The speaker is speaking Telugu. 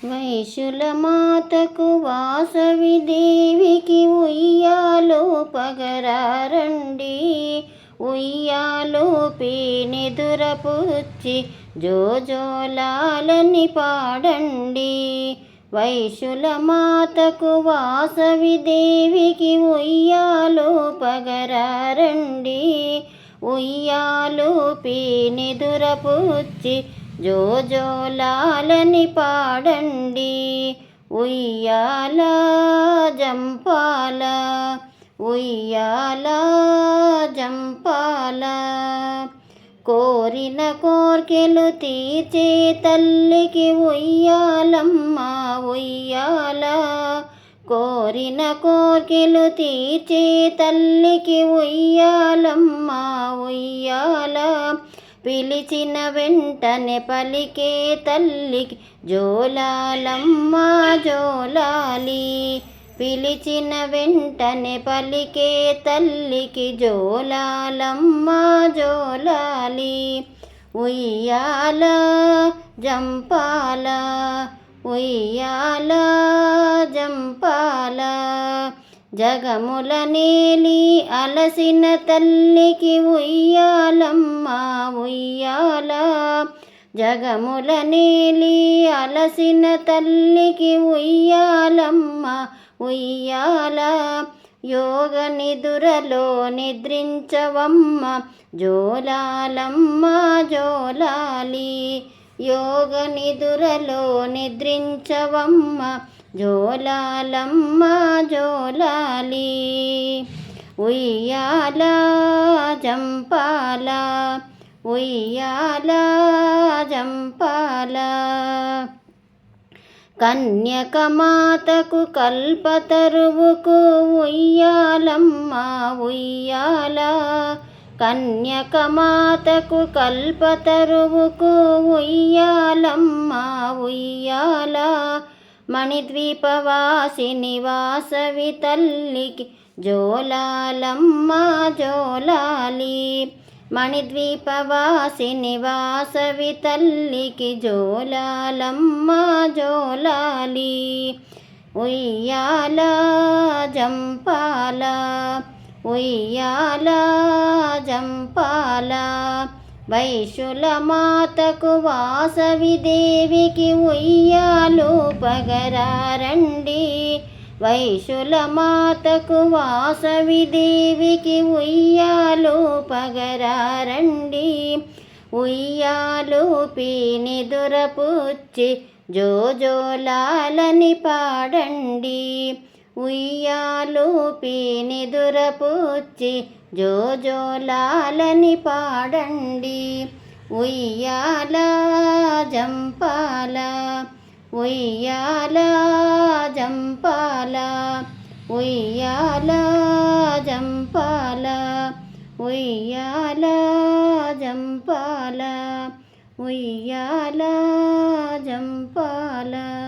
వైశ్యుల మాతకు వాసవి దేవికి ఉయ్యాలో పగరారండి. ఉయ్యాలో పీనెదురపుచ్చి జోజోలాలని పాడండి. వైశ్యుల మాతకు వాసవి దేవికి ఉయ్యాలో పగరారండి. ఉయ్యాలో పీనెదురపుచ్చి జోజోలాలని పాడండి. ఉయ్యాల జంపాల ఉయ్యాల జంపాల కోరిన కోర్కెలు తీర్చే తల్లికి ఉయ్యాలమ్మ ఉయ్యాల. కోరిన కోర్కెలు తీర్చే తల్లికి ఉయ్యాలమ్మ ఉయ్యాల. పిలిచిన వెంటనే పలికే తల్లికి జోలాలమ్మ జోలాలి. పిలిచిన వెంటనే పలికే తల్లికి జోలాలమ్మ జోలాలి. ఉయ్యాల జంపాల ఉయ్యాల జంపాల జగముల నేలి అలసిన తల్లికి ఉయ్యాలమ్మ ఉయ్యాల. జగముల నేలి అలసిన తల్లికి ఉయ్యాలమ్మ ఉయ్యాల. యోగ నిదురలో నిద్రించవమ్మ జోలాలమ్మ జోలాలి. యోగ నిదురలో నిద్రించవమ్మ జోలాలమ్మ జోలాలి. ఉయ్యాల జంపాల ఉయ్యాల జంపాల కన్యక మాతకు కల్పతరువుకు ఉయ్యాలమ్మ ఉయ్యాల. కన్యక మాతకు కల్పతరువుకు ఉయ్యాలమ్మ ఉయ్యాల. మణిద్వీపవాసిని వాసవి తల్లికి జోలాలమ్మ జోలాలి. మణిద్వీపవాసిని వాసవి తల్లికి జోలాలమ్మ జోలాలి. ఉయ్యాల జంపాల ఉయ్యాల జంపాల వైశ్యుల మాతకు వాసవి దేవికి ఉయ్యాలో పగరారండి. వైశ్యుల మాతకు వాసవి దేవికి ఉయ్యాలో పగరారండి. ఉయ్యాలో పీనెదురపుచ్చి జోజోలాలని పాడండి. ఉయ్యాలో పీనెదురపుచ్చి జోజోలాలని పాడండి. ఉయ్యాల జంపాల ఉయ్యాల జంపాల ఉయ్యాల జంపాల ఉయ్యాల జంపాల ఉయ్యాల జంపాల.